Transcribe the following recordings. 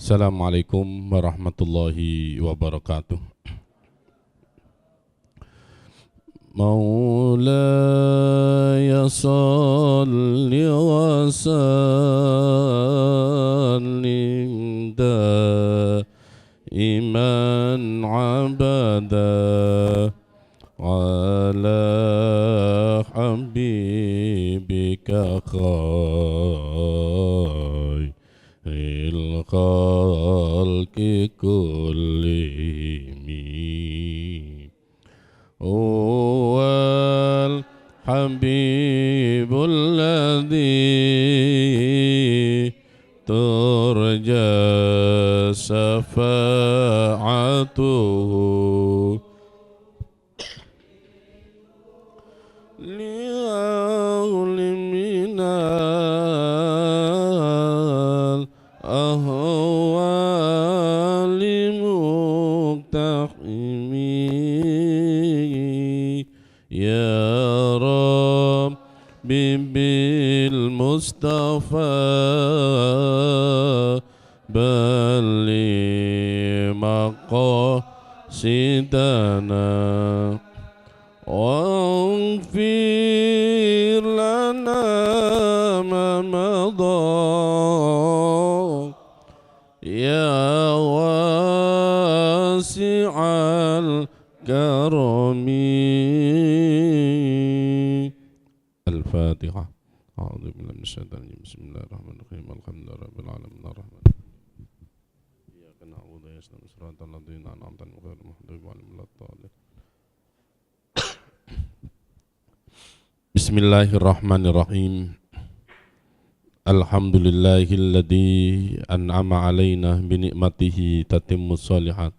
Assalamualaikum warahmatullahi wabarakatuh. Maulaya salli wa sallim daiman abada ala habibika khairil khalqi kullihim. Huwal habibul ladzi turja syafa'atuhu li'awli minal ahwali muqtahimi. Ya Rabbi bil Mustafa balli maqasidana waghfir lana ma madha ya wasi'al karami. Al-Fatihah. A'udzu billahi minasyaitonir rajim. Bismillahirrahmanirrahim. Alhamdulillahi rabbil alamin arrahman. Iyyaka na'budu wa iyyaka nasta'in shiratal ladzina an'amta 'alaihim ghairil maghdubi 'alaihim waladdallin. Bismillahirrahmanirrahim. Alhamdulillahilladzi an'ama 'alaina bi ni'matihi tatimmus shalihat.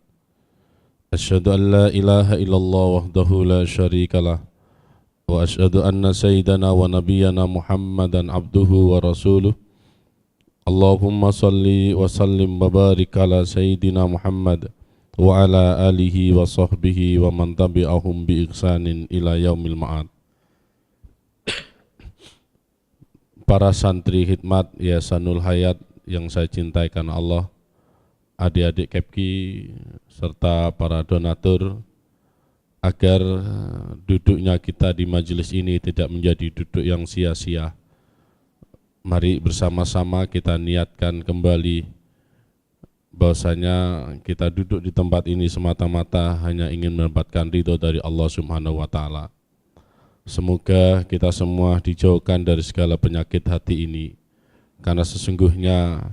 Asyhadu an la ilaha illallah wahdahu la syarikalah wa asyhadu anna sayyidana wa nabiyyana Muhammadan abduhu wa rasuluh. Allahumma salli wa sallim wa barik ala sayyidina Muhammad wa ala alihi wa sahbihi wa man tabi'ahum bi ihsanin ila yaumil ma'ad. Para santri khidmat Yayasan Hayat yang saya cintai karena Allah, adik-adik KEPKI serta para donatur, agar duduknya kita di majelis ini tidak menjadi duduk yang sia-sia. Mari bersama-sama kita niatkan kembali bahwasanya kita duduk di tempat ini semata-mata hanya ingin mendapatkan ridho dari Allah Subhanahu wa Ta'ala. Semoga kita semua dijauhkan dari segala penyakit hati ini, karena sesungguhnya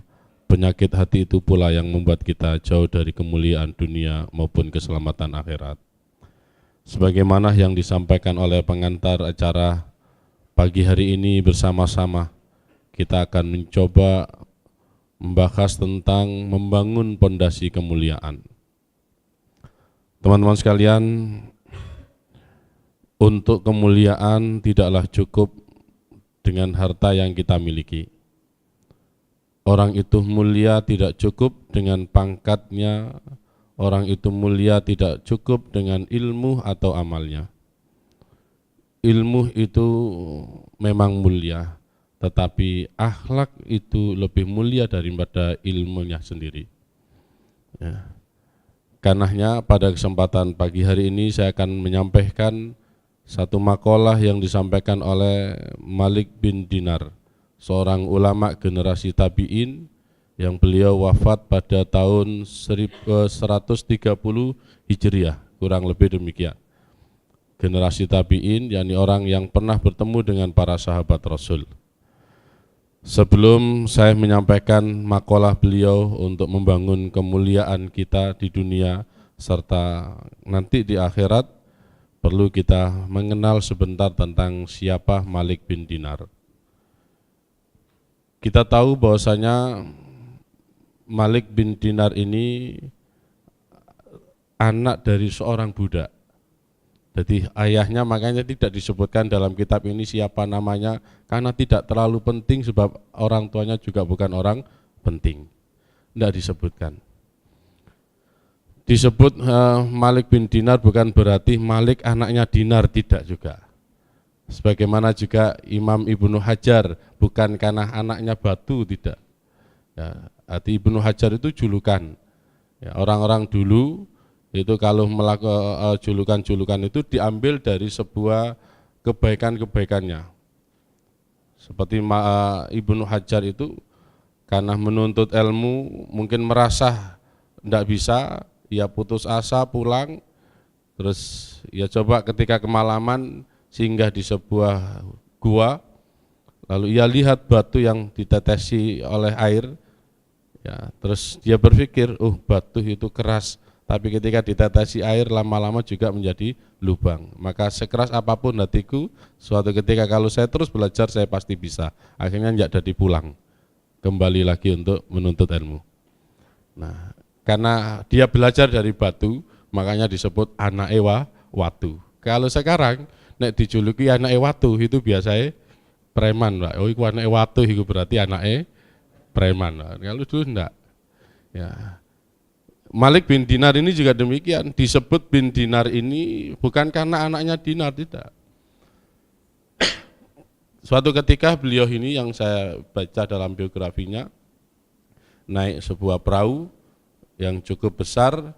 penyakit hati itu pula yang membuat kita jauh dari kemuliaan dunia maupun keselamatan akhirat. Sebagaimana yang disampaikan oleh pengantar acara pagi hari ini, bersama-sama kita akan mencoba membahas tentang membangun pondasi kemuliaan. Teman-teman sekalian, untuk kemuliaan tidaklah cukup dengan harta yang kita miliki. Orang itu mulia tidak cukup dengan pangkatnya. Orang itu mulia tidak cukup dengan ilmu atau amalnya. Ilmu itu memang mulia, tetapi akhlak itu lebih mulia daripada ilmunya sendiri. Ya. Karenanya pada kesempatan pagi hari ini saya akan menyampaikan satu makalah yang disampaikan oleh Malik bin Dinar, seorang ulama generasi tabi'in yang beliau wafat pada tahun 130 Hijriah, kurang lebih demikian. Generasi tabi'in, yakni orang yang pernah bertemu dengan para sahabat Rasul. Sebelum saya menyampaikan makalah beliau untuk membangun kemuliaan kita di dunia serta nanti di akhirat, perlu kita mengenal sebentar tentang siapa Malik bin Dinar. Kita tahu bahwasanya Malik bin Dinar ini anak dari seorang budak. Jadi ayahnya makanya tidak disebutkan dalam kitab ini siapa namanya, karena tidak terlalu penting sebab orang tuanya juga bukan orang penting. Tidak disebutkan. Disebut Malik bin Dinar bukan berarti Malik anaknya Dinar, tidak juga. Sebagaimana juga Imam Ibnu Hajar bukan karena anaknya Batu, tidak. Ya, Arti Ibnu Hajar itu julukan. Ya, orang-orang dulu itu kalau melakukan julukan-julukan itu diambil dari sebuah kebaikan-kebaikannya. Seperti Ibnu Hajar itu karena menuntut ilmu mungkin merasa tidak bisa, ya putus asa pulang, terus ya coba ketika kemalaman singgah di sebuah gua, lalu ia lihat batu yang ditetesi oleh air, ya, terus dia berpikir, batu itu keras, tapi ketika ditetesi air lama-lama juga menjadi lubang. Maka sekeras apapun hatiku, suatu ketika kalau saya terus belajar saya pasti bisa. Akhirnya tidak jadi pulang, kembali lagi untuk menuntut ilmu. Nah, karena dia belajar dari batu, makanya disebut anak watu. Kalau sekarang nek dijuluki anak watu itu biasanya preman, Pak. Oh, iku anak watu itu berarti anaknya preman. Kalau dulu enggak. Ya. Malik bin Dinar ini juga demikian, disebut bin Dinar ini bukan karena anaknya Dinar, tidak. Suatu ketika beliau ini yang saya baca dalam biografinya naik sebuah perahu yang cukup besar.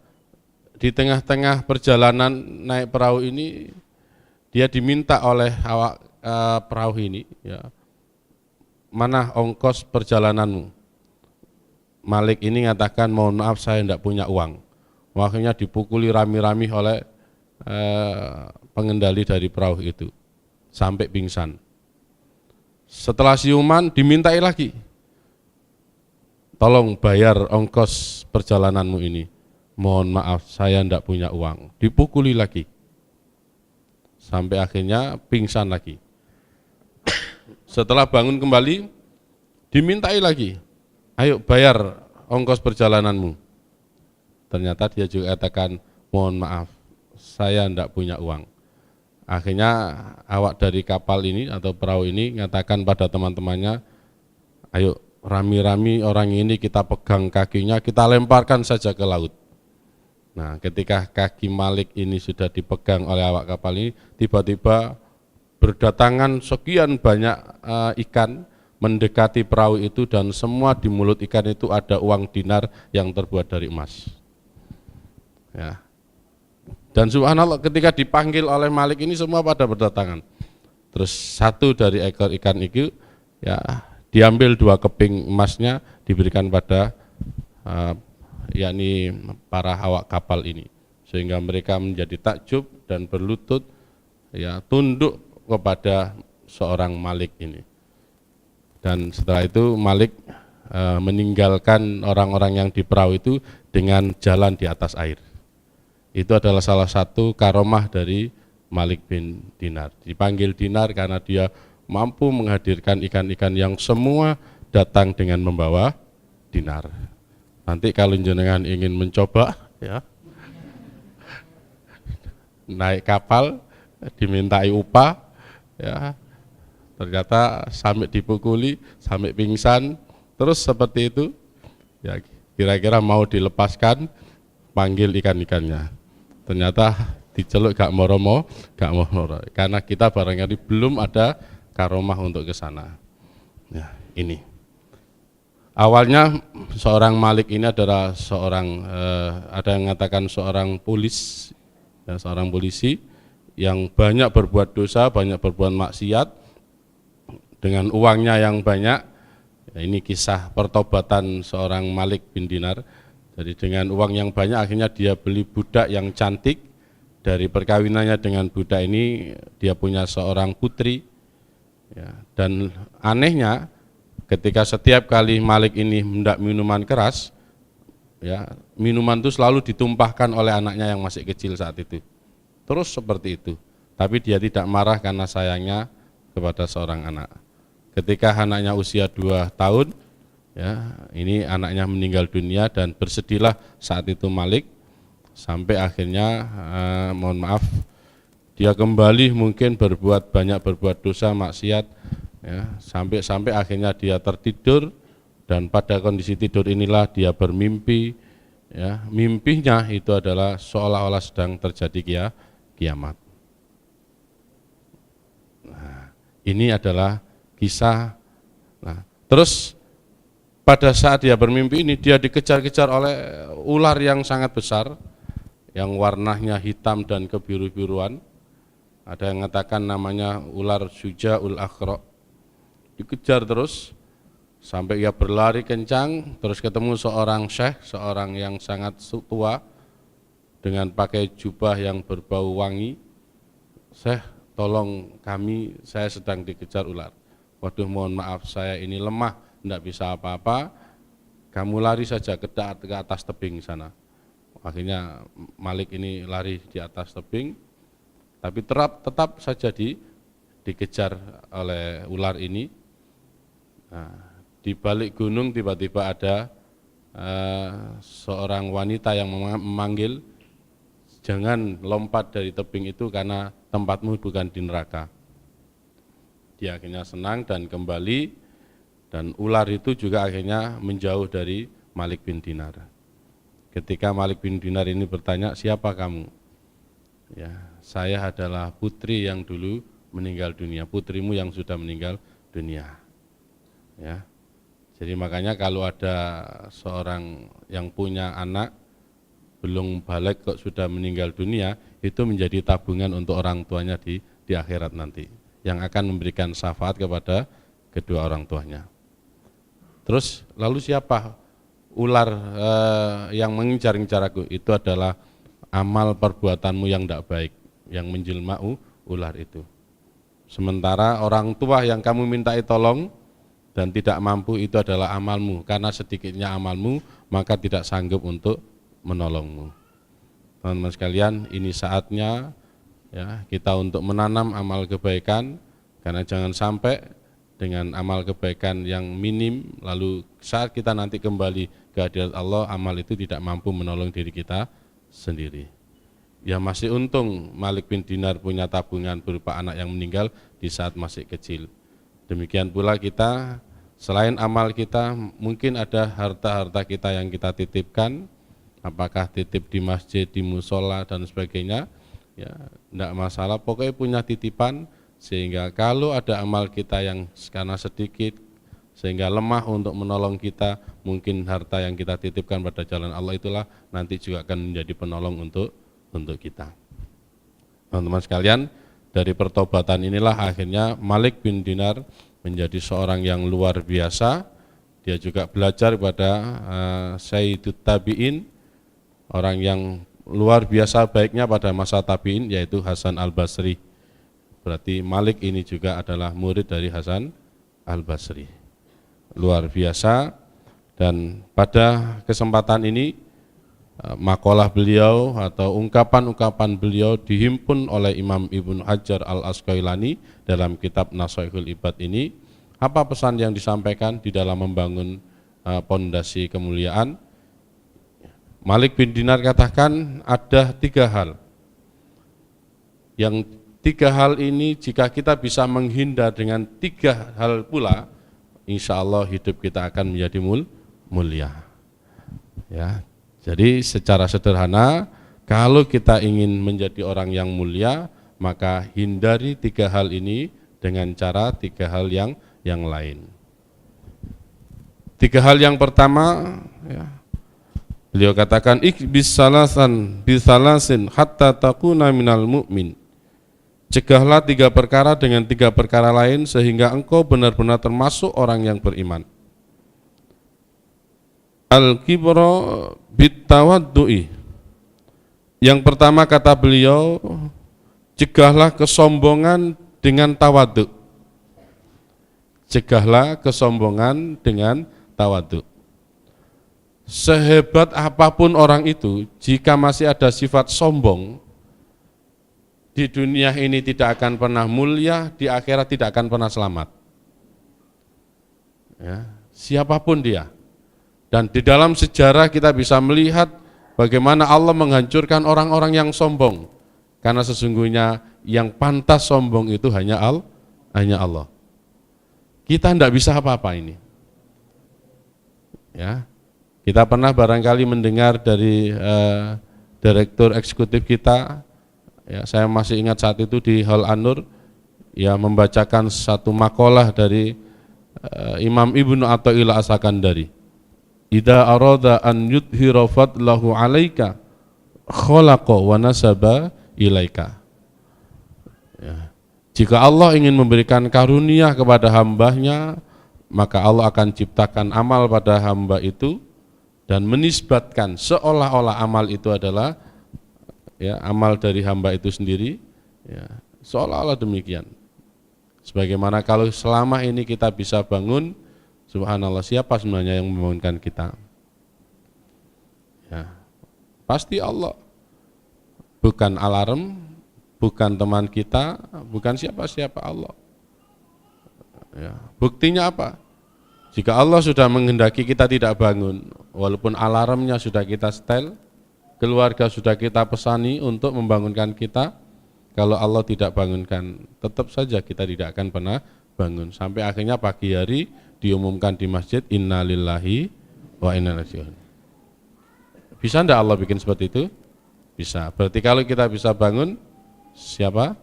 Di tengah-tengah perjalanan naik perahu ini dia diminta oleh awak perahu ini, ya, mana ongkos perjalananmu? Malik ini mengatakan mohon maaf saya tidak punya uang. Akhirnya dipukuli rami-rami oleh pengendali dari perahu itu sampai pingsan. Setelah siuman dimintai lagi, tolong bayar ongkos perjalananmu ini. Mohon maaf saya tidak punya uang. Dipukuli lagi sampai akhirnya pingsan lagi. Setelah bangun kembali dimintai lagi, ayo bayar ongkos perjalananmu. Ternyata dia juga katakan mohon maaf saya tidak punya uang. Akhirnya awak dari kapal ini atau perahu ini mengatakan pada teman-temannya, ayo rami-rami orang ini kita pegang kakinya, kita lemparkan saja ke laut. Nah, ketika kaki Malik ini sudah dipegang oleh awak kapal ini, tiba-tiba berdatangan sekian banyak ikan mendekati perahu itu, dan semua di mulut ikan itu ada uang dinar yang terbuat dari emas. Ya. Dan subhanallah ketika dipanggil oleh Malik ini semua pada berdatangan. Terus satu dari ekor ikan itu, ya, diambil 2 keping emasnya diberikan pada yakni para awak kapal ini, sehingga mereka menjadi takjub dan berlutut, ya, tunduk kepada seorang Malik ini. Dan setelah itu Malik meninggalkan orang-orang yang di perahu itu dengan jalan di atas air. Itu adalah salah satu karomah dari Malik bin Dinar. Dipanggil Dinar karena dia mampu menghadirkan ikan-ikan yang semua datang dengan membawa dinar. Nanti kalau jenengan ingin mencoba, ya, naik kapal dimintai upah, ya, ternyata sampai dipukuli, sampai pingsan, terus seperti itu, ya, kira-kira mau dilepaskan, panggil ikan-ikannya. Ternyata diceluk gak moro-moro, karena kita barangkali belum ada karomah untuk ke sana. Ya, ini. Awalnya seorang Malik ini adalah seorang ada yang mengatakan seorang polisi yang banyak berbuat dosa, banyak berbuat maksiat dengan uangnya yang banyak. Ya, ini kisah pertobatan seorang Malik bin Dinar. Jadi dengan uang yang banyak akhirnya dia beli budak yang cantik. Dari perkawinannya dengan budak ini dia punya seorang putri, ya, dan anehnya ketika setiap kali Malik ini hendak minuman keras, ya, minuman itu selalu ditumpahkan oleh anaknya yang masih kecil saat itu. Terus seperti itu. Tapi dia tidak marah karena sayangnya kepada seorang anak. Ketika anaknya usia 2 tahun, ya, ini anaknya meninggal dunia, dan bersedihlah saat itu Malik, sampai akhirnya mohon maaf dia kembali mungkin banyak berbuat dosa maksiat, ya, sampai akhirnya dia tertidur, dan pada kondisi tidur inilah dia bermimpi, ya, mimpinya itu adalah seolah-olah sedang terjadi kiamat. Nah, ini adalah kisah. Nah, terus pada saat dia bermimpi ini dia dikejar-kejar oleh ular yang sangat besar, yang warnanya hitam dan kebiru-biruan. Ada yang mengatakan namanya ular Syuja'ul Akhra. Dikejar terus sampai ia berlari kencang, terus ketemu seorang syekh, seorang yang sangat tua dengan pakai jubah yang berbau wangi. Syekh, tolong kami, saya sedang dikejar ular. Waduh, mohon maaf, saya ini lemah, tidak bisa apa-apa. Kamu lari saja ke atas tebing sana. Akhirnya Malik ini lari di atas tebing, tapi tetap saja dikejar oleh ular ini. Nah, di balik gunung tiba-tiba ada seorang wanita yang memanggil, jangan lompat dari tebing itu karena tempatmu bukan di neraka. Dia akhirnya senang dan kembali, dan ular itu juga akhirnya menjauh dari Malik bin Dinar. Ketika Malik bin Dinar ini bertanya, siapa kamu? Ya, saya adalah putri yang dulu meninggal dunia, putrimu yang sudah meninggal dunia. Ya, jadi makanya kalau ada seorang yang punya anak belum balik kok sudah meninggal dunia, itu menjadi tabungan untuk orang tuanya di akhirat nanti, yang akan memberikan syafaat kepada kedua orang tuanya. Terus lalu siapa ular yang mengincar-incar aku? Itu adalah amal perbuatanmu yang tidak baik, yang menjelma ular itu. Sementara orang tua yang kamu mintai tolong dan tidak mampu, itu adalah amalmu, karena sedikitnya amalmu maka tidak sanggup untuk menolongmu. Teman-teman sekalian, ini saatnya ya kita untuk menanam amal kebaikan, karena jangan sampai dengan amal kebaikan yang minim lalu saat kita nanti kembali ke hadirat Allah, amal itu tidak mampu menolong diri kita sendiri. Ya masih untung Malik bin Dinar punya tabungan berupa anak yang meninggal di saat masih kecil. Demikian pula kita, selain amal kita, mungkin ada harta-harta kita yang kita titipkan, apakah titip di masjid, di musola dan sebagainya, ya tidak masalah, pokoknya punya titipan, sehingga kalau ada amal kita yang karena sedikit sehingga lemah untuk menolong kita, mungkin harta yang kita titipkan pada jalan Allah itulah nanti juga akan menjadi penolong untuk kita. Teman-teman sekalian, dari pertobatan inilah akhirnya Malik bin Dinar menjadi seorang yang luar biasa. Dia juga belajar pada Sayyidut Tabi'in, orang yang luar biasa baiknya pada masa Tabi'in, yaitu Hasan al-Basri. Berarti Malik ini juga adalah murid dari Hasan al-Basri. Luar biasa. Dan pada kesempatan ini makalah beliau atau ungkapan-ungkapan beliau dihimpun oleh Imam Ibnu Hajar al-Asqalani dalam kitab Nasaihul Ibad ini. Apa pesan yang disampaikan di dalam membangun pondasi kemuliaan? Malik bin Dinar katakan ada 3 hal. Yang 3 hal ini jika kita bisa menghindar dengan 3 hal pula, insya Allah hidup kita akan menjadi mulia. Ya, jadi secara sederhana, kalau kita ingin menjadi orang yang mulia, maka hindari 3 hal ini dengan cara 3 hal yang lain. 3 hal yang pertama, ya, beliau katakan bisalasin hatta takuna minal mu'min. Cegahlah 3 perkara dengan 3 perkara lain sehingga engkau benar-benar termasuk orang yang beriman. Al-kibra bitawaddu'i. Yang pertama kata beliau, cegahlah kesombongan dengan tawaddu. Cegahlah kesombongan dengan tawaddu. Sehebat apapun orang itu, jika masih ada sifat sombong, di dunia ini tidak akan pernah mulia, di akhirat tidak akan pernah selamat. Ya, siapapun dia. Dan di dalam sejarah kita bisa melihat bagaimana Allah menghancurkan orang-orang yang sombong. Karena sesungguhnya yang pantas sombong itu hanya Allah. Kita tidak bisa apa-apa ini. Ya, kita pernah barangkali mendengar dari direktur eksekutif kita. Ya, saya masih ingat saat itu di Hall An-Nur, ya, membacakan satu makalah dari Imam Ibnu Athaillah As-Sakandari. idza arada an yudhira fadlahu 'alaika khalaqa wa nasaba ilaika. Ya. Jika Allah ingin memberikan karunia kepada hambanya, maka Allah akan ciptakan amal pada hamba itu dan menisbatkan seolah-olah amal itu adalah ya amal dari hamba itu sendiri, ya, seolah-olah demikian. Sebagaimana kalau selama ini kita bisa bangun, subhanallah, siapa sebenarnya yang membangunkan kita? Ya, pasti Allah. Bukan alarm, bukan teman kita, bukan siapa-siapa, Allah. Ya, buktinya apa? Jika Allah sudah menghendaki kita tidak bangun, walaupun alarmnya sudah kita setel, keluarga sudah kita pesani untuk membangunkan kita, kalau Allah tidak bangunkan, tetap saja kita tidak akan pernah bangun. Sampai akhirnya pagi hari diumumkan di masjid, inna lillahi wa inna ilaihi raji'un. Bisa enggak Allah bikin seperti itu? Bisa. Berarti kalau kita bisa bangun, siapa?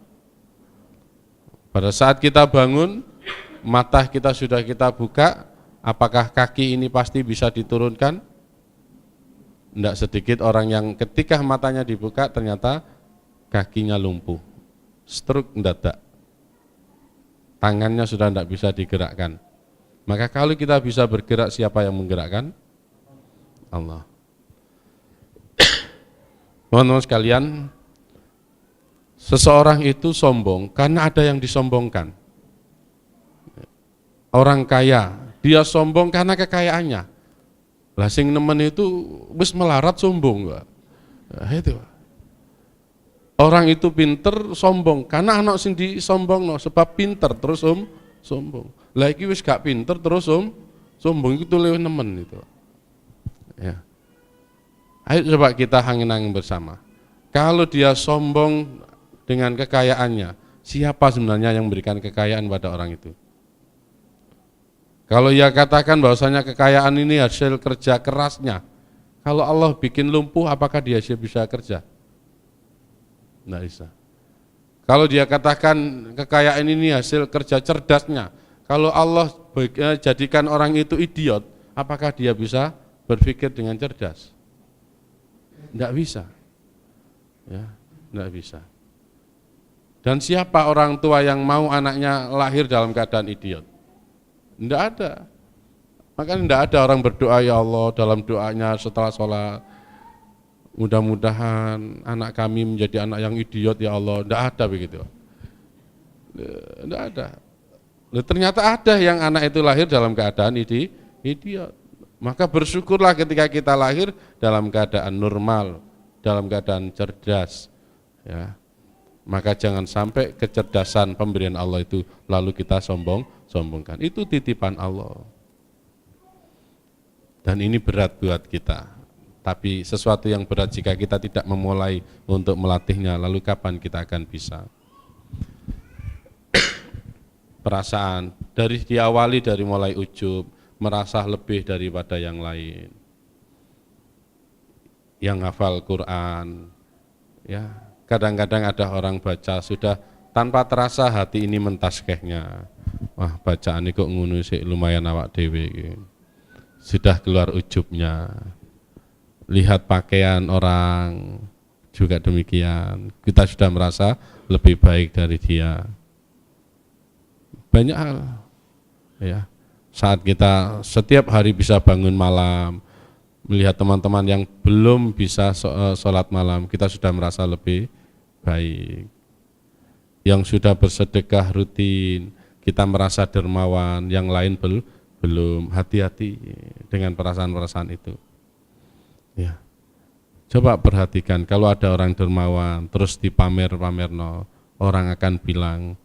Pada saat kita bangun, mata kita sudah kita buka, apakah kaki ini pasti bisa diturunkan? Tidak sedikit orang yang ketika matanya dibuka ternyata kakinya lumpuh, stroke mendadak, tangannya sudah tidak bisa digerakkan. Maka kalau kita bisa bergerak, siapa yang menggerakkan? Allah. Teman-teman sekalian, seseorang itu sombong karena ada yang disombongkan. Orang kaya, dia sombong karena kekayaannya. Lah sing nemen itu wis melarat sombong, Pak. Nah, itu. Orang itu pinter sombong karena anak sing disombongno, sebab pinter terus sombong. Lah iki wis gak pinter terus sombong, itu luwih nemen itu. Ya. Ayo coba kita angin-angin bersama. Kalau dia sombong dengan kekayaannya, siapa sebenarnya yang memberikan kekayaan pada orang itu? Kalau ia katakan bahwasanya kekayaan ini hasil kerja kerasnya, kalau Allah bikin lumpuh, apakah dia bisa kerja? Tidak bisa. Kalau dia katakan kekayaan ini hasil kerja cerdasnya, kalau Allah jadikan orang itu idiot, apakah dia bisa berpikir dengan cerdas? Tidak bisa. Ya, tidak bisa. Dan siapa orang tua yang mau anaknya lahir dalam keadaan idiot? Tidak ada. Maka tidak ada orang berdoa, ya Allah, dalam doanya setelah sholat, mudah-mudahan anak kami menjadi anak yang idiot, ya Allah. Tidak ada begitu. Tidak ada. Ternyata ada yang anak itu lahir dalam keadaan idiot. Maka bersyukurlah ketika kita lahir dalam keadaan normal, dalam keadaan cerdas. Ya. Maka jangan sampai kecerdasan pemberian Allah itu lalu kita sombongkan. Itu titipan Allah. Dan ini berat buat kita. Tapi sesuatu yang berat jika kita tidak memulai untuk melatihnya, lalu kapan kita akan bisa? Perasaan diawali dari mulai ujub, merasa lebih daripada yang lain. Yang hafal Quran, ya. Kadang-kadang ada orang baca sudah tanpa terasa hati ini mentaskehnya. Wah, bacaan ini kok ngono sih, lumayan awak dhewe. Sudah keluar ujubnya. Lihat pakaian orang juga demikian. Kita sudah merasa lebih baik dari dia. Banyak hal. Ya. Saat kita setiap hari bisa bangun malam, melihat teman-teman yang belum bisa sholat malam, kita sudah merasa lebih baik. Yang sudah bersedekah rutin, kita merasa dermawan, yang lain belum. Hati-hati dengan perasaan-perasaan itu. Ya. Coba perhatikan, kalau ada orang dermawan, terus dipamer-pamerno, orang akan bilang,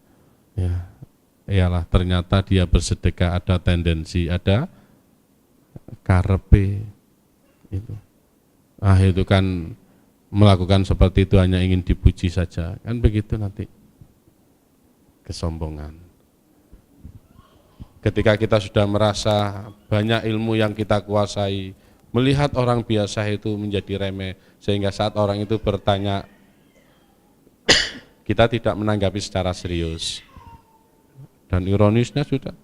ya, iyalah ternyata dia bersedekah, ada tendensi, ada karepe. Itu. Itu kan melakukan seperti itu hanya ingin dipuji saja, kan begitu nanti. Kesombongan. Ketika kita sudah merasa banyak ilmu yang kita kuasai, melihat orang biasa itu menjadi remeh, sehingga saat orang itu bertanya, kita tidak menanggapi secara serius. Dan ironisnya sudah,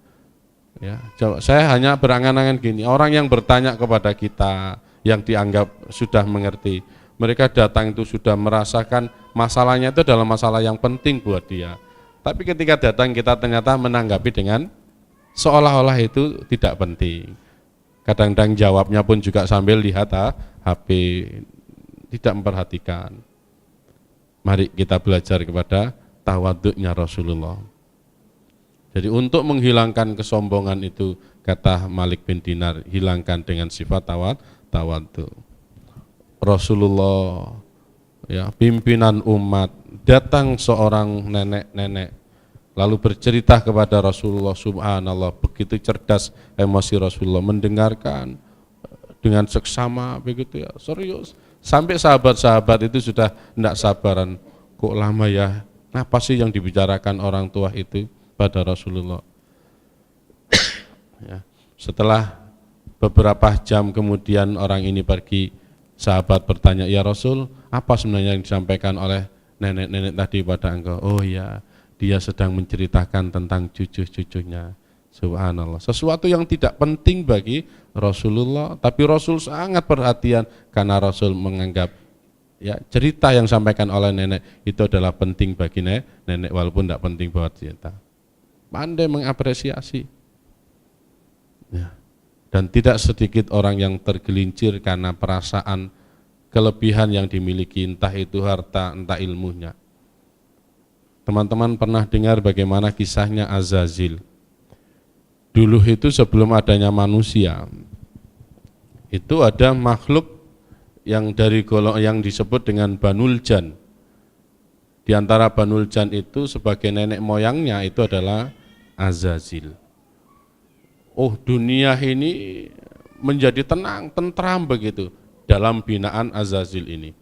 Ya, saya hanya berangan-angan gini, orang yang bertanya kepada kita yang dianggap sudah mengerti, mereka datang itu sudah merasakan masalahnya itu adalah masalah yang penting buat dia. Tapi ketika datang kita ternyata menanggapi dengan seolah-olah itu tidak penting. Kadang-kadang jawabnya pun juga sambil lihat HP, tidak memperhatikan. Mari kita belajar kepada tawaduknya Rasulullah. Jadi untuk menghilangkan kesombongan itu, kata Malik bin Dinar, hilangkan dengan sifat tawadhu. Rasulullah, ya, pimpinan umat, datang seorang nenek-nenek lalu bercerita kepada Rasulullah, subhanallah, begitu cerdas emosi Rasulullah, mendengarkan dengan seksama begitu ya, serius. Sampai sahabat-sahabat itu sudah tidak sabaran, kok lama ya, apa sih yang dibicarakan orang tua itu pada Rasulullah. Ya, setelah beberapa jam kemudian orang ini pergi, sahabat bertanya, ya Rasul, apa sebenarnya yang disampaikan oleh nenek-nenek tadi pada engkau? Oh ya, dia sedang menceritakan tentang cucu-cucunya. Subhanallah, sesuatu yang tidak penting bagi Rasulullah, tapi Rasul sangat perhatian karena Rasul menganggap ya cerita yang disampaikan oleh nenek itu adalah penting bagi nenek walaupun tidak penting buat kita. Pandai mengapresiasi. Ya. Dan tidak sedikit orang yang tergelincir karena perasaan kelebihan yang dimiliki, entah itu harta, entah ilmunya. Teman-teman pernah dengar bagaimana kisahnya Azazil. Dulu itu sebelum adanya manusia, itu ada makhluk yang dari golongan yang disebut dengan Banul Jan. Di antara Banul Jan itu sebagai nenek moyangnya itu adalah Azazil. Oh, dunia ini menjadi tenang, tentram begitu dalam binaan Azazil ini.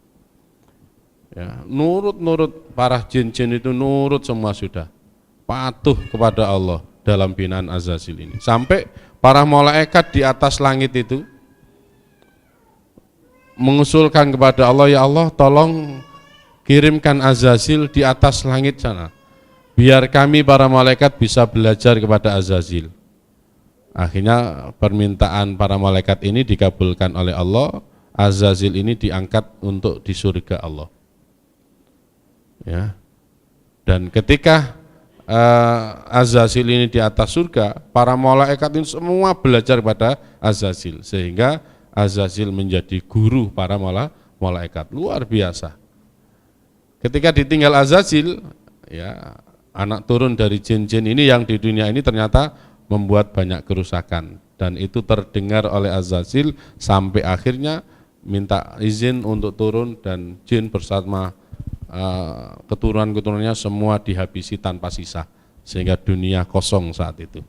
Ya, nurut para jin-jin itu nurut semua sudah, patuh kepada Allah dalam binaan Azazil ini. Sampai para malaikat di atas langit itu mengusulkan kepada Allah, ya Allah tolong kirimkan Azazil di atas langit sana, biar kami para malaikat bisa belajar kepada Azazil. Akhirnya permintaan para malaikat ini dikabulkan oleh Allah, Azazil ini diangkat untuk di surga Allah. Ya. Dan ketika Azazil ini di atas surga, para malaikat ini semua belajar pada Azazil, sehingga Azazil menjadi guru para malaikat, luar biasa. Ketika ditinggal Azazil, ya, anak turun dari jin-jin ini yang di dunia ini ternyata membuat banyak kerusakan, dan itu terdengar oleh Azazil sampai akhirnya minta izin untuk turun, dan jin bersama keturunan-keturunannya semua dihabisi tanpa sisa, sehingga dunia kosong saat itu.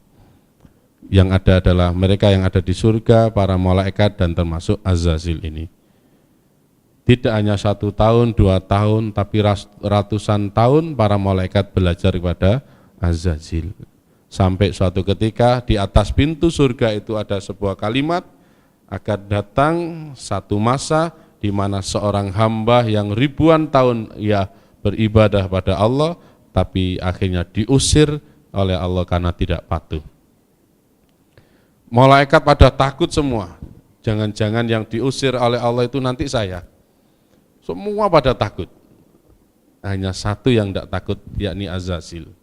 Yang ada adalah mereka yang ada di surga, para malaikat, dan termasuk Azazil ini. Tidak hanya 1 tahun, 2 tahun, tapi ratusan tahun para malaikat belajar kepada Azazil. Sampai suatu ketika di atas pintu surga itu ada sebuah kalimat, akan datang satu masa di mana seorang hamba yang ribuan tahun ia beribadah pada Allah, tapi akhirnya diusir oleh Allah karena tidak patuh. Malaikat pada takut semua, jangan-jangan yang diusir oleh Allah itu nanti saya. Semua pada takut. Hanya satu yang tidak takut, yakni Azazil.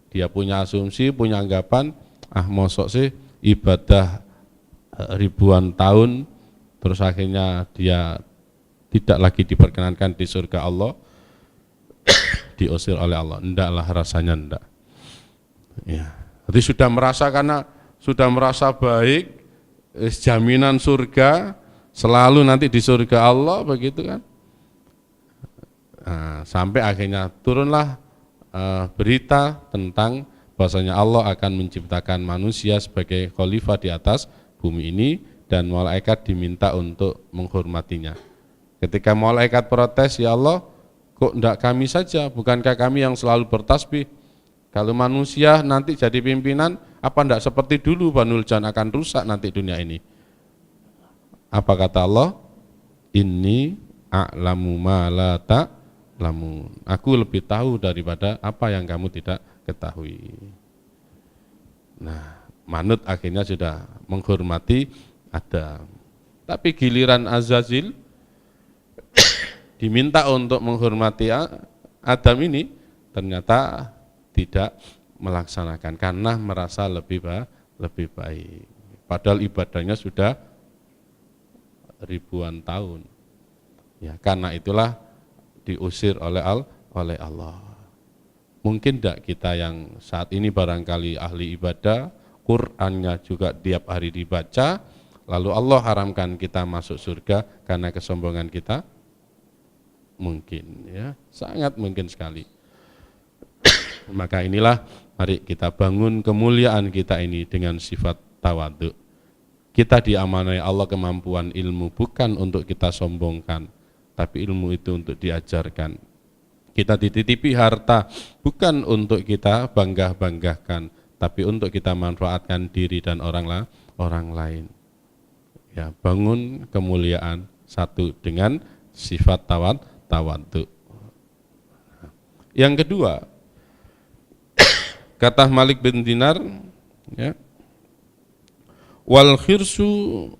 Dia punya asumsi, punya anggapan, mosok sih ibadah ribuan tahun, terus akhirnya dia tidak lagi diperkenankan di surga Allah, diusir oleh Allah. Ndaklah, rasanya ndak. Ya. Jadi sudah merasa, karena sudah merasa baik, jaminan surga, selalu nanti di surga Allah, begitu kan. Nah, sampai akhirnya turunlah berita tentang bahwasanya Allah akan menciptakan manusia sebagai khalifah di atas bumi ini, dan malaikat diminta untuk menghormatinya. Ketika malaikat protes, ya Allah, kok enggak kami saja, bukankah kami yang selalu bertasbih? Kalau manusia nanti jadi pimpinan, apa enggak seperti dulu Banul Jan, akan rusak nanti dunia ini. Apa kata Allah? Inni a'lamu ma la ta'lamun. Aku lebih tahu daripada apa yang kamu tidak ketahui. Nah, manut akhirnya sudah menghormati Adam. Tapi giliran Azazil diminta untuk menghormati Adam ini, ternyata tidak melaksanakan karena merasa lebih baik. Padahal ibadahnya sudah ribuan tahun. Ya, karena itulah diusir oleh Allah. Mungkin tidak kita yang saat ini barangkali ahli ibadah, Qur'annya juga tiap hari dibaca, lalu Allah haramkan kita masuk surga karena kesombongan kita? Mungkin, ya, sangat mungkin sekali. Maka inilah, mari kita bangun kemuliaan kita ini dengan sifat tawadhu. Kita diamanai Allah kemampuan ilmu bukan untuk kita sombongkan, tapi ilmu itu untuk diajarkan. Kita dititipi harta bukan untuk kita bangga-banggakan, tapi untuk kita manfaatkan diri dan orang lain. Ya, bangun kemuliaan satu dengan sifat tawadhu. Yang kedua, kata Malik bin Dinar, ya, wal khirsu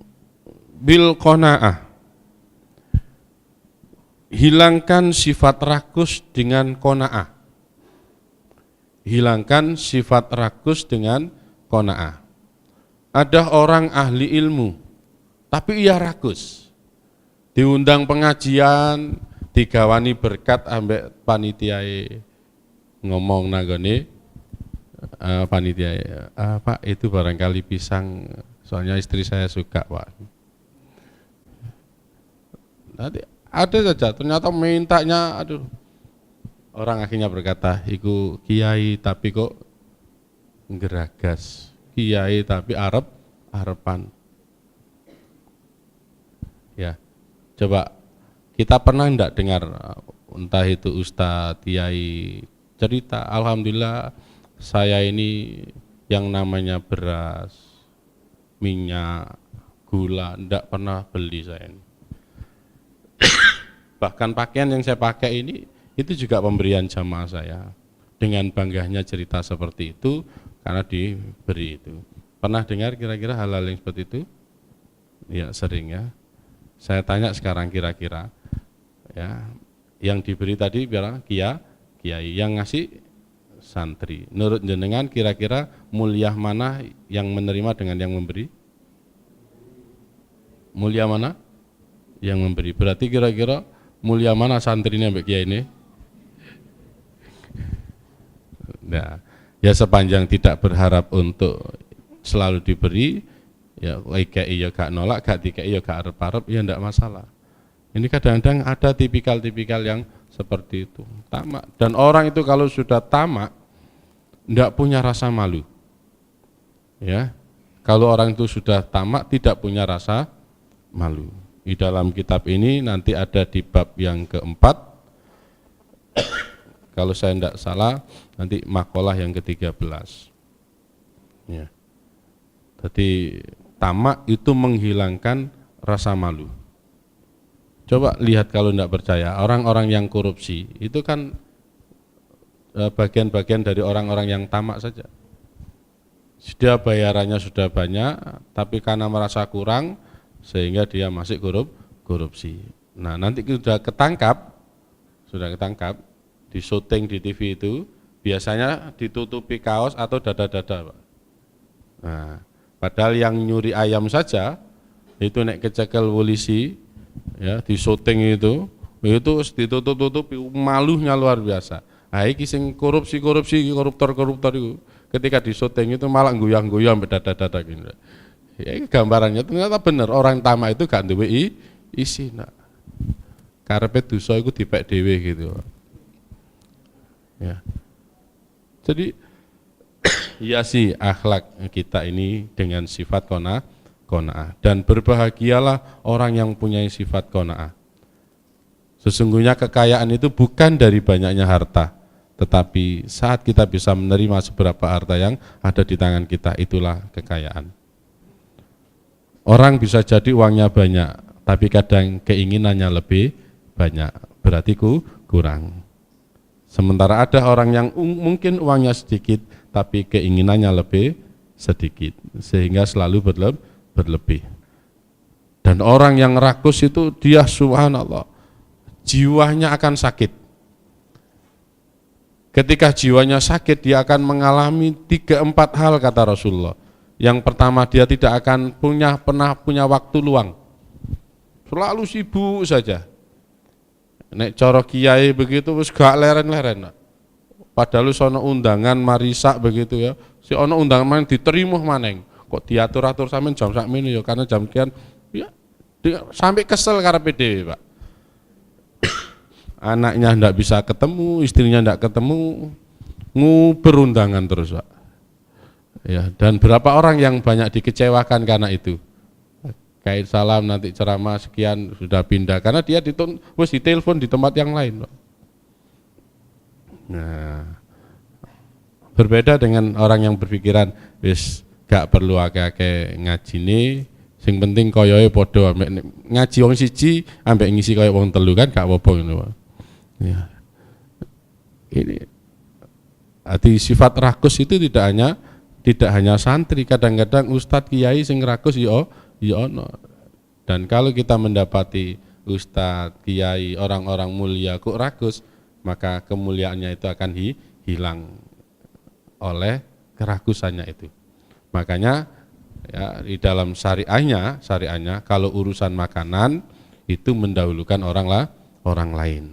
bil qanaah, hilangkan sifat rakus dengan qanaah. Hilangkan sifat rakus dengan qanaah. Ada orang ahli ilmu tapi ia rakus, diundang pengajian, digawani berkat ambek panitiae, ngomong nanggone panitia, Pak itu barangkali pisang, soalnya istri saya suka, Pak. Nanti ada saja, ternyata mintanya, aduh, orang akhirnya berkata, iku kiai tapi kok geragas, kiai tapi arepan. Ya, coba kita pernah enggak dengar entah itu ustadz, kiai cerita, alhamdulillah saya ini yang namanya beras, minyak, gula, enggak pernah beli saya ini. Bahkan pakaian yang saya pakai ini, itu juga pemberian jamaah saya. Dengan bangganya cerita seperti itu, karena diberi itu. Pernah dengar kira-kira hal-hal yang seperti itu? Ya, sering ya. Saya tanya sekarang kira-kira, ya, yang diberi tadi biar kiai, yang ngasih santri. Menurut jenengan kira-kira mulia mana yang menerima dengan yang memberi? Mulia mana? Yang memberi. Berarti kira-kira mulia mana santrinya Mbak Kiai ini? Nah, ya sepanjang tidak berharap untuk selalu diberi, ya kiai ya gak nolak, gak dikai ya gak arep-arep, ya enggak masalah. Ini kadang-kadang ada tipikal-tipikal yang seperti itu, tamak. Dan orang itu kalau sudah tamak, enggak punya rasa malu. Ya, kalau orang itu sudah tamak, tidak punya rasa malu. Di dalam kitab ini nanti ada di bab yang keempat, kalau saya tidak salah, nanti makalah yang ke-13. Ya. Jadi tamak itu menghilangkan rasa malu. Coba lihat kalau tidak percaya, orang-orang yang korupsi itu kan bagian-bagian dari orang-orang yang tamak saja. Dia bayarannya sudah banyak, tapi karena merasa kurang, sehingga dia masih korupsi. Nah, nanti sudah ketangkap, di syuting di TV itu, biasanya ditutupi kaos atau dada-dada, Pak. Nah, padahal yang nyuri ayam saja, itu nek kecekel polisi, ya, di syuting itu ditutup-tutupi, malunya luar biasa. Nah, iki sing korupsi, koruptor itu, ketika di syuting itu malah goyang-goyang dada-dada gitu. Ya, gambarannya ternyata benar, orang tamak itu gak duwe isi, nak. Karepe dosa iku dipek dhewe gitu. Ya. Jadi hiasi akhlak kita ini dengan sifat qanaah, dan berbahagialah orang yang punya sifat qanaah. Sesungguhnya kekayaan itu bukan dari banyaknya harta, tetapi saat kita bisa menerima seberapa harta yang ada di tangan kita, itulah kekayaan. Orang bisa jadi uangnya banyak, tapi kadang keinginannya lebih banyak, berarti kurang. Sementara ada orang yang mungkin uangnya sedikit, tapi keinginannya lebih sedikit, sehingga selalu berlebih. Dan orang yang rakus itu dia subhanallah, jiwanya akan sakit. Ketika jiwanya sakit, dia akan mengalami 3-4 hal kata Rasulullah. Yang pertama, dia tidak akan pernah punya waktu luang. Selalu sibuk saja. Nek cara kiai begitu wis gak leren-leren. Padahal sono undangan marisak begitu ya. Si ono undangan main diterima maneng. Kok diatur-atur sampean jam sakmene ya karena jam sekian ya sampai kesel karepe dhewe, Pak. Anaknya ndak bisa ketemu, istrinya ndak ketemu, nguber undangan terus, Pak. Ya, dan berapa orang yang banyak dikecewakan karena itu. Kait salam nanti ceramah sekian sudah pindah karena dia ditelepon di tempat yang lain, Pak. Nah, berbeda dengan orang yang berpikiran wis gak perlu akeh-akeh ngajine, sing penting koyoke padha ambek ngaji wong siji ambek ngisi koyo wong telu kan gak apa-apa ngono, Pak. Ya. Ini arti sifat rakus itu tidak hanya santri, kadang-kadang ustadz kiai sing rakus ya ono. Dan kalau kita mendapati ustadz, kiai, orang-orang mulia kok rakus, maka kemuliaannya itu akan hilang oleh kerakusannya itu. Makanya ya, di dalam syariahnya kalau urusan makanan itu mendahulukan orang lain.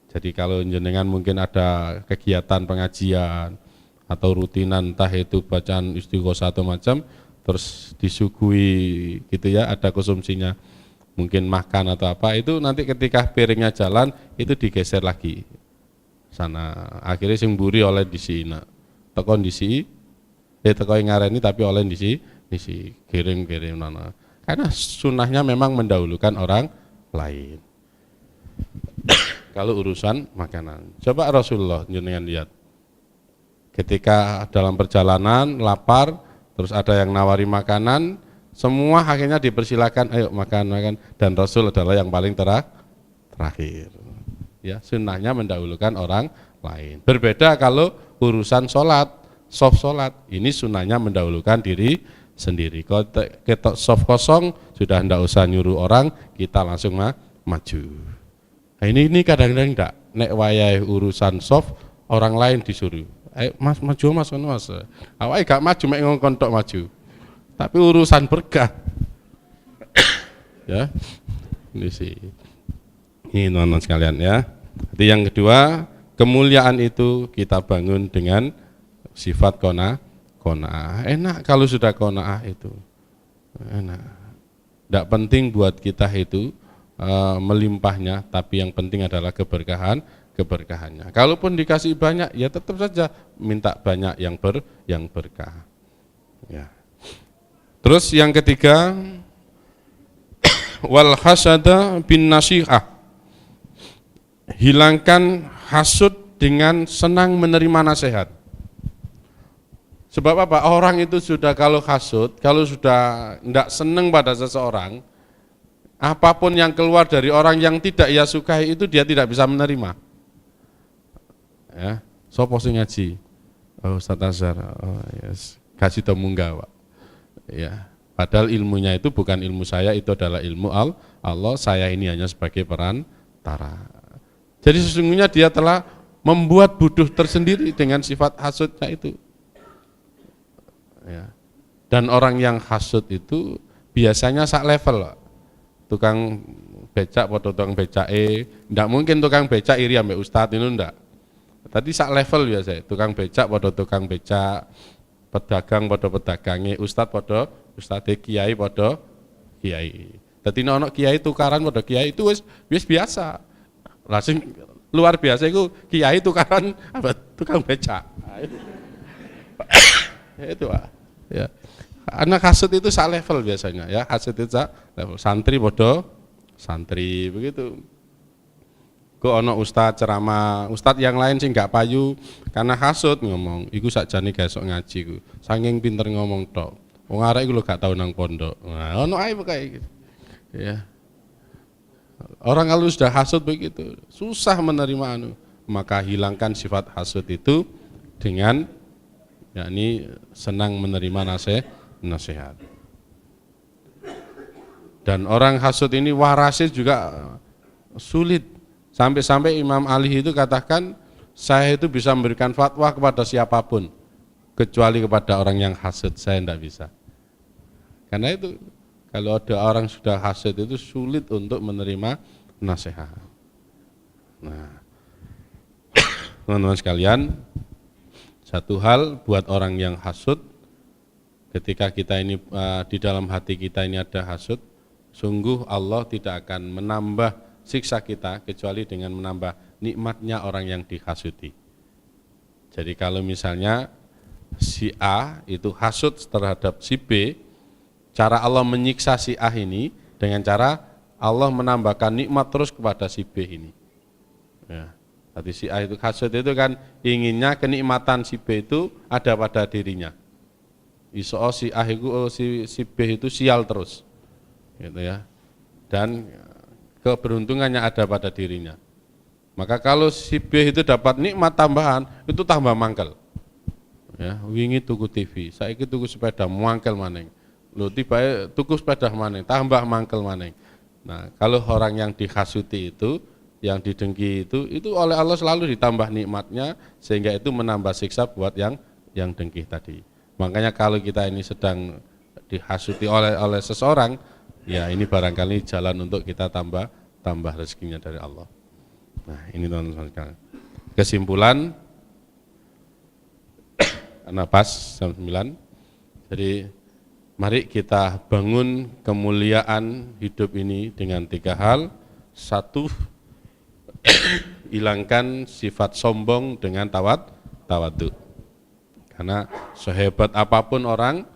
Jadi kalau jenengan mungkin ada kegiatan pengajian atau rutinan entah itu bacaan istighosah atau macam, terus disuguhi gitu ya, ada konsumsinya mungkin makan atau apa, itu nanti ketika piringnya jalan itu digeser lagi sana, akhirnya sing mburi oleh disina tekon disi teko ngareni tapi oleh disi kirim nana, karena sunnahnya memang mendahulukan orang lain. Kalau urusan makanan, coba Rasulullah jenengan lihat ketika dalam perjalanan lapar, terus ada yang nawari makanan, semua akhirnya dipersilakan, ayo makan, dan Rasul adalah yang paling terakhir. Ya, sunnahnya mendahulukan orang lain. Berbeda kalau urusan sholat, soft sholat, ini sunnahnya mendahulukan diri sendiri. Kalau kita soft kosong, sudah tidak usah nyuruh orang, kita langsung maju. Nah, ini kadang-kadang enggak, nek wayai urusan soft, orang lain disuruh. Ayo mas maju mas, awake gak maju mek ngongkon tok maju. Tapi urusan berkah. Ya. Ini sih. Ini teman-teman sekalian ya. Jadi yang kedua, kemuliaan itu kita bangun dengan sifat qanaah. Enak kalau sudah qanaah itu. Enak. Tidak penting buat kita itu melimpahnya, tapi yang penting adalah keberkahannya. Kalaupun dikasih banyak, ya tetap saja minta banyak yang berkah. Ya. Terus yang ketiga, wal hasada bin nasihah. Hilangkan hasud dengan senang menerima nasihat. Sebab apa? Orang itu sudah kalau hasud, kalau sudah tidak senang pada seseorang, apapun yang keluar dari orang yang tidak ia sukai itu dia tidak bisa menerima. Ya, sopo sing ngaji? Oh, Ustaz Azhar. Oh, yes. Kasih temu enggak, Pak? Ya, padahal ilmunya itu bukan ilmu saya, itu adalah ilmu Allah. Saya ini hanya sebagai perantara. Jadi sesungguhnya dia telah membuat bodoh tersendiri dengan sifat hasudnya itu. Ya. Dan orang yang hasud itu biasanya sak level, Pak. Tukang becak pada tukang becake, ndak mungkin tukang becak iri ambek ustadz itu ndak. Tadi sak level biasa, tukang becak pada tukang becak, pedagang pada pedagange, ustadz pada ustadz, kiai pada kiai. Dadi ono kiai tukaran pada kiai itu wis biasa. Langsung luar biasa itu kiai tukaran apa tukang becak. Itu Pak. Ya. Anak hasud itu sak level biasanya ya, hasud itu sak level. Santri bodoh, santri begitu. Kok ono ustadz ceramah, ustadz yang lain sih nggak payu karena hasud ngomong, iku sakjane besok ngaji ku. Saking pinter ngomong tok. Wong arek iku lho gak tau nang pondok. Nah, ono ae kayak gitu. Ya. Orang kalau sudah hasud begitu, susah menerima maka hilangkan sifat hasud itu dengan yakni senang menerima nasihat. Dan orang hasud ini warasnya juga sulit. Sampai-sampai Imam Ali itu katakan, saya itu bisa memberikan fatwa kepada siapapun, kecuali kepada orang yang hasud, saya tidak bisa. Karena itu, kalau ada orang sudah hasud itu sulit untuk menerima nasihat. Nah, teman-teman sekalian, satu hal buat orang yang hasud, ketika kita ini di dalam hati kita ini ada hasud, sungguh Allah tidak akan menambah siksa kita kecuali dengan menambah nikmatnya orang yang dihasuti. Jadi kalau misalnya si A itu hasud terhadap si B, cara Allah menyiksa si A ini dengan cara Allah menambahkan nikmat terus kepada si B ini. Ya. Tadi si A itu hasud itu kan inginnya kenikmatan si B itu ada pada dirinya. Iso si A itu si B itu sial terus. Gitu ya. Dan keberuntungannya ada pada dirinya. Maka kalau si B itu dapat nikmat tambahan, itu tambah mangkel. Ya, wingi tuku TV, saiki tuku sepeda mangkel maning. Lho tiba tuku sepeda maning, tambah mangkel maning. Nah, kalau orang yang dihasuti itu, yang didengki itu oleh Allah selalu ditambah nikmatnya sehingga itu menambah siksa buat yang dengki tadi. Makanya kalau kita ini sedang dihasuti oleh seseorang, ya ini barangkali jalan untuk kita tambah rezekinya dari Allah. Nah ini teman-teman sekalian. Kesimpulan, karena pas jam 9, jadi mari kita bangun kemuliaan hidup ini dengan 3 hal. 1, hilangkan sifat sombong dengan tawadhu. Karena sehebat apapun orang,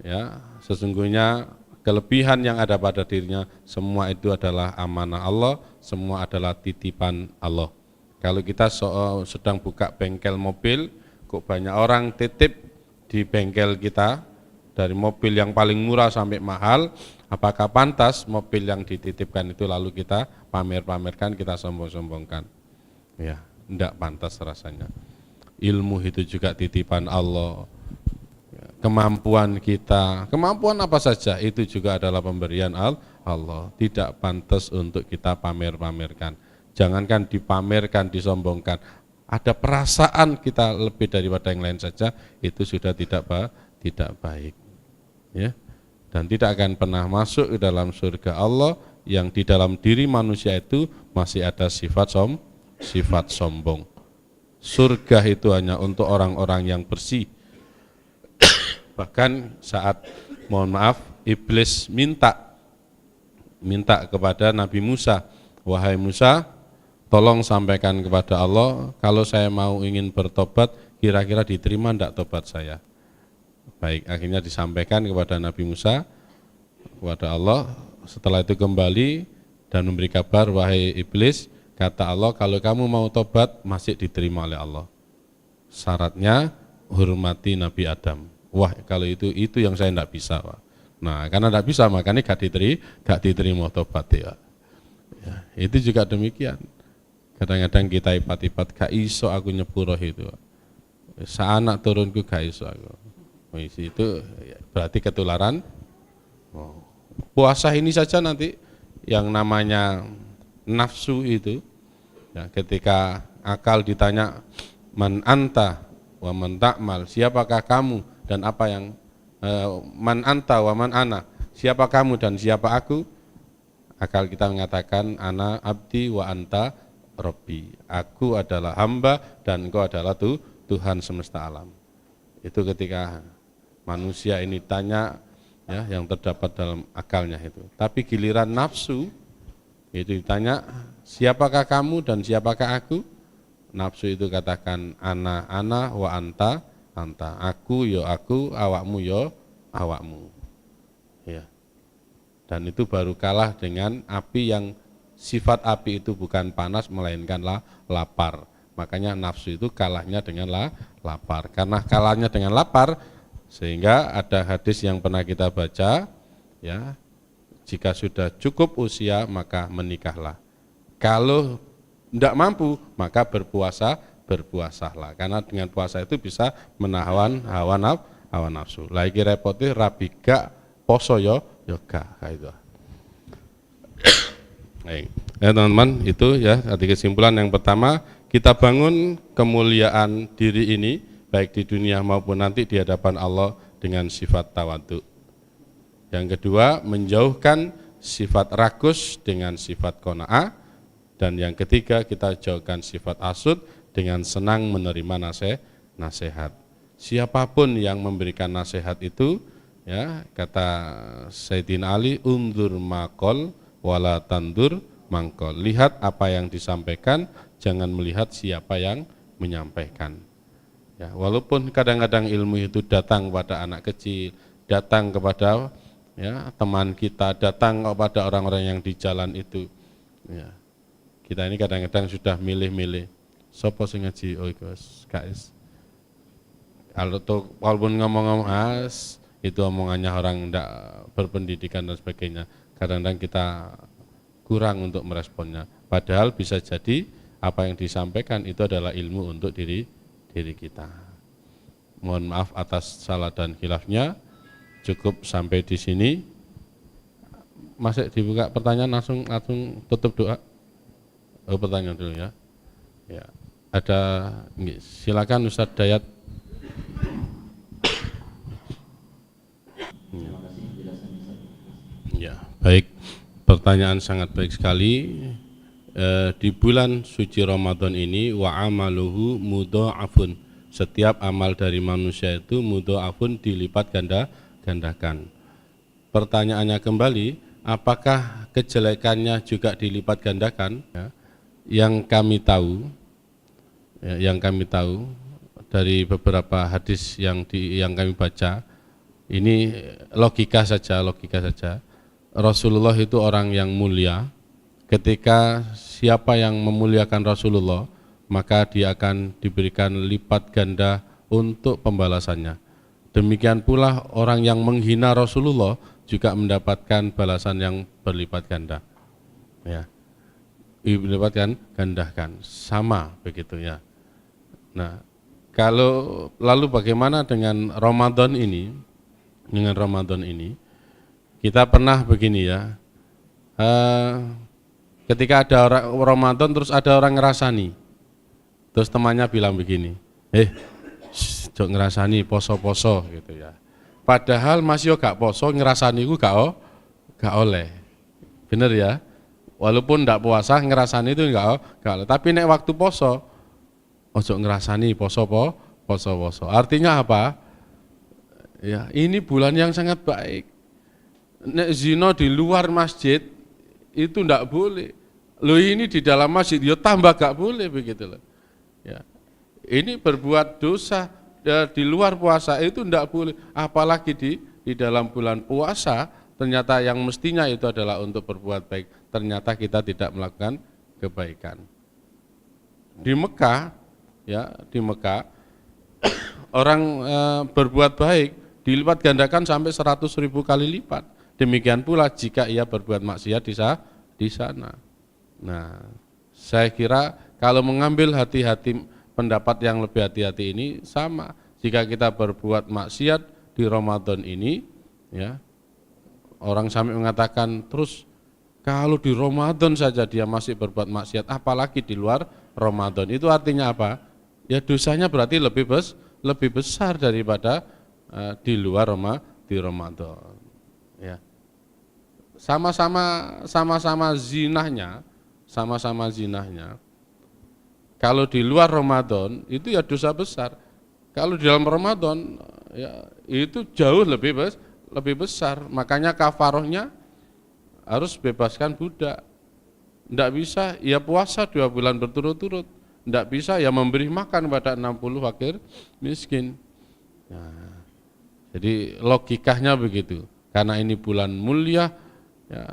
ya sesungguhnya kelebihan yang ada pada dirinya, semua itu adalah amanah Allah, semua adalah titipan Allah. Kalau kita sedang buka bengkel mobil, kok banyak orang titip di bengkel kita, dari mobil yang paling murah sampai mahal, apakah pantas mobil yang dititipkan itu lalu kita pamer-pamerkan, kita sombong-sombongkan? Ya, tidak pantas rasanya. Ilmu itu juga titipan Allah. Kemampuan kita, kemampuan apa saja itu juga adalah pemberian Allah. Tidak pantas untuk kita pamer-pamerkan. Jangankan dipamerkan, disombongkan. Ada perasaan kita lebih daripada yang lain saja, itu sudah tidak baik. Ya. Dan tidak akan pernah masuk ke dalam surga Allah yang di dalam diri manusia itu masih ada sifat sombong. Surga itu hanya untuk orang-orang yang bersih. Bahkan saat, mohon maaf, iblis minta kepada Nabi Musa, wahai Musa, tolong sampaikan kepada Allah, kalau saya ingin bertobat, kira-kira diterima enggak tobat saya? Baik, akhirnya disampaikan kepada Nabi Musa, kepada Allah. Setelah itu kembali dan memberi kabar, wahai iblis, kata Allah, kalau kamu mau tobat masih diterima oleh Allah. Syaratnya hormati Nabi Adam. Wah, kalau itu yang saya tidak bisa, Pak. Nah, karena tidak bisa makanya gak diterima tobat ya. Itu juga demikian. Kadang-kadang kita ipat-ipat gak iso aku nyepuro itu. Saanak turunku gak iso aku. Itu berarti ketularan. Puasa ini saja nanti yang namanya nafsu itu, ya, ketika akal ditanya man anta wa man ta'mal, siapakah kamu dan apa yang man anta wa man ana, siapa kamu dan siapa aku, akal kita mengatakan ana abdi wa anta robbi, aku adalah hamba dan engkau adalah Tuhan semesta alam. Itu ketika manusia ini tanya, ya, yang terdapat dalam akalnya itu. Tapi giliran nafsu itu ditanya, siapakah kamu dan siapakah aku? Nafsu itu katakan ana wa anta, aku yo aku, awakmu yo awakmu. Ya. Dan itu baru kalah dengan api yang sifat api itu bukan panas melainkan lapar. Makanya nafsu itu kalahnya dengan lapar. Karena kalahnya dengan lapar, sehingga ada hadis yang pernah kita baca, ya, jika sudah cukup usia maka menikahlah. Kalau tidak mampu maka berpuasa berpuasalah, karena dengan puasa itu bisa menahan hawa nafsu. Lagi repotnya rabi gak poso yo gak kayak itu. Baik. Ya teman-teman, itu ya tadi kesimpulan yang pertama, kita bangun kemuliaan diri ini baik di dunia maupun nanti di hadapan Allah dengan sifat tawadhu. Yang kedua, menjauhkan sifat rakus dengan sifat qanaah, dan yang ketiga, kita jauhkan sifat hasud dengan senang menerima nasihat. Siapapun yang memberikan nasihat itu, ya kata Sayyidina Ali, undur maqal wala tandur mangkol. Lihat apa yang disampaikan, jangan melihat siapa yang menyampaikan. Ya, walaupun kadang-kadang ilmu itu datang kepada anak kecil, datang kepada ya teman kita, datang kepada orang-orang yang di jalan itu. Ya, kita ini kadang-kadang sudah milih-milih. Sopo sing ngaji oh guys. Kalau tuh walaupun ngomong-ngomong itu omongannya orang tidak berpendidikan dan sebagainya, kadang-kadang kita kurang untuk meresponnya. Padahal bisa jadi apa yang disampaikan itu adalah ilmu untuk diri kita. Mohon maaf atas salah dan khilafnya. Cukup sampai di sini. Masih dibuka pertanyaan, langsung tutup doa. Oh, pertanyaan dulu ya. Ya, ada, silakan Ustadz Dayat. Ya, baik. Pertanyaan sangat baik sekali. Di bulan suci Ramadan ini wa amaluhu mudha'afun. Setiap amal dari manusia itu mudha'afun, dilipat gandakan. Pertanyaannya kembali, apakah kejelekannya juga dilipat gandakan? Ya, yang kami tahu dari beberapa hadis yang kami baca, ini logika saja. Rasulullah itu orang yang mulia. Ketika siapa yang memuliakan Rasulullah, maka dia akan diberikan lipat ganda untuk pembalasannya. Demikian pula orang yang menghina Rasulullah juga mendapatkan balasan yang berlipat ganda. Ya, berlipat gandakan, sama begitu ya. Nah, kalau lalu bagaimana dengan Ramadan ini? Dengan Ramadan ini, kita pernah begini ya. Ketika ada orang Ramadan terus ada orang ngerasani, terus temannya bilang begini, jok ngerasani poso-poso gitu ya. Padahal masih gak poso, ngerasani itu gak oleh, bener ya. Walaupun ndak puasa ngerasani itu gak oleh. Tapi nek waktu poso, ojo ngerasani poso. Artinya apa? Ya, ini bulan yang sangat baik. Nek zina di luar masjid itu ndak boleh. Loh ini di dalam masjid ya tambah gak boleh begitu loh. Ya. Ini berbuat dosa di luar puasa itu ndak boleh, apalagi di dalam bulan puasa ternyata yang mestinya itu adalah untuk berbuat baik, ternyata kita tidak melakukan kebaikan. Di Mekah orang berbuat baik dilipat gandakan sampai 100.000 kali lipat. Demikian pula jika ia berbuat maksiat di sana. Nah, saya kira kalau mengambil hati-hati pendapat yang lebih hati-hati ini sama. Jika kita berbuat maksiat di Ramadan ini, ya, orang sampai mengatakan terus kalau di Ramadan saja dia masih berbuat maksiat, apalagi di luar Ramadan. Itu artinya apa? Ya dosanya berarti lebih besar daripada di luar Ramadan. Ya. Sama-sama zinahnya. Kalau di luar Ramadan itu ya dosa besar. Kalau di dalam Ramadan ya itu jauh lebih besar. Makanya kafarohnya harus bebaskan budak. Tidak bisa ya puasa 2 bulan berturut-turut. Tidak bisa ya memberi makan pada 60 fakir miskin. Nah, jadi logikanya begitu. Karena ini bulan mulia, ya,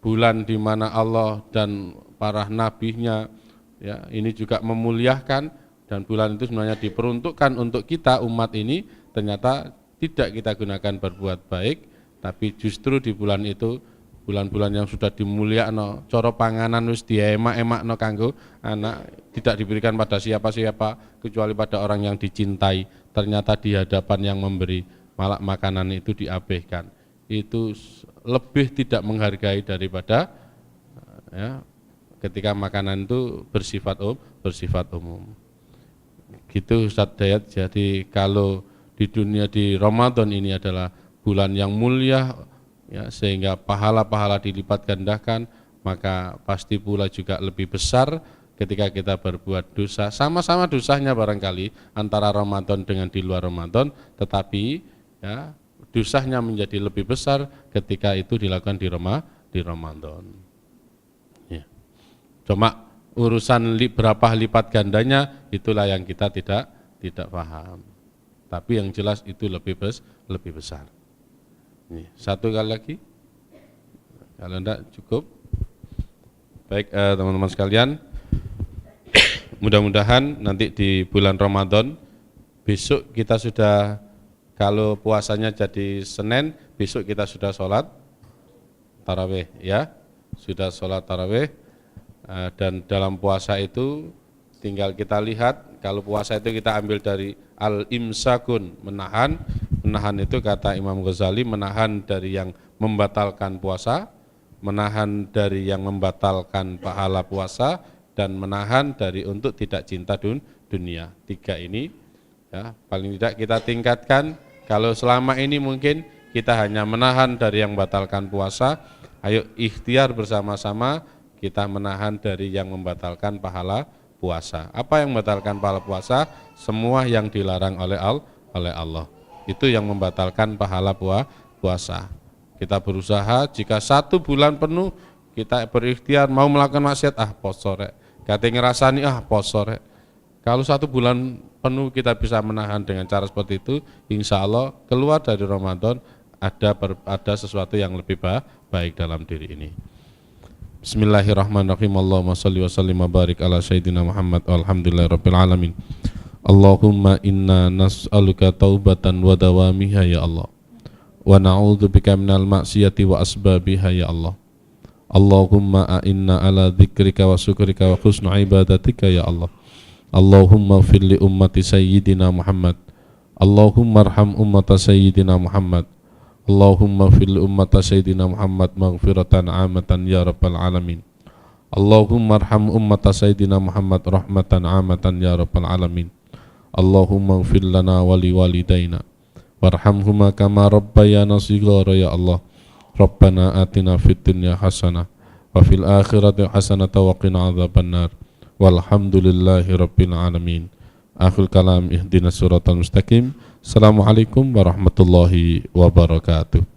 bulan di mana Allah dan para nabinya ya ini juga memuliakan, dan bulan itu sebenarnya diperuntukkan untuk kita umat ini, ternyata tidak kita gunakan berbuat baik, tapi justru di bulan itu bulan-bulan yang sudah dimulyakno, cara panganan wis diemak-emakno kanggo anak, tidak diberikan pada siapa-siapa kecuali pada orang yang dicintai. Ternyata di hadapan yang memberi malah makanan itu diabaikan. Itu lebih tidak menghargai daripada ya, ketika makanan itu bersifat umum. Gitu Ustaz Dayat. Jadi kalau di dunia di Ramadan ini adalah bulan yang mulia ya, sehingga pahala-pahala dilipat gandakan, maka pasti pula juga lebih besar ketika kita berbuat dosa. Sama-sama dosanya barangkali antara Ramadan dengan di luar Ramadan, tetapi ya, dosanya menjadi lebih besar ketika itu dilakukan di Ramadan. Ya. Cuma urusan berapa lipat gandanya itulah yang kita tidak paham. Tapi yang jelas itu lebih besar. Nih, satu kali lagi. Kalau enggak cukup. Baik teman-teman sekalian, mudah-mudahan nanti di bulan Ramadan besok kita sudah, kalau puasanya jadi Senin, besok kita sudah sholat tarawih ya, sudah sholat tarawih. Dan dalam puasa itu tinggal kita lihat, kalau puasa itu kita ambil dari al-imsakun, menahan itu kata Imam Ghazali, menahan dari yang membatalkan puasa, menahan dari yang membatalkan pahala puasa, dan menahan dari untuk tidak cinta dunia. Tiga ini ya, paling tidak kita tingkatkan. Kalau selama ini mungkin kita hanya menahan dari yang membatalkan puasa, ayo ikhtiar bersama-sama kita menahan dari yang membatalkan pahala puasa. Apa yang membatalkan pahala puasa? Semua yang dilarang oleh Allah. Itu yang membatalkan pahala puasa. Kita berusaha, jika 1 bulan penuh kita berikhtiar mau melakukan maksiat, poso rek. Kate ngerasani poso rek. Kalau 1 bulan penuh kita bisa menahan dengan cara seperti itu, insya Allah keluar dari Ramadan ada sesuatu yang lebih baik dalam diri ini. Bismillahirrahmanirrahim. Allahumma salli wa sallim wa barik ala sayyidina Muhammad walhamdulillahirabbil alamin. Allahumma inna nas'aluka taubatan wa dawamiha ya Allah, wa na'udzubika minal maksiyati wa asbabiha ya Allah. Allahumma a'inna ala dzikrika wa syukrika wa husni ibadatika ya Allah. Allahumma fir li ummati sayyidina Muhammad. Allahumma arham ummata sayyidina Muhammad. Allahumma fil ummata sayyidina Muhammad maghfiratan amatan ya rabbal alamin. Allahumma arham ummata sayyidina Muhammad rahmatan amatan ya rabbal alamin. Allahumma ighfir lana wa liwalidayna warhamhuma kama rabbayana shighara ya Allah. Rabbana atina fid dunya hasanah wa fil akhirati hasanah wa qina adzabannar. Walhamdulillahi rabbil alamin. Akhir kalam ihdinas siratal mustaqim. Assalamualaikum warahmatullahi wabarakatuh.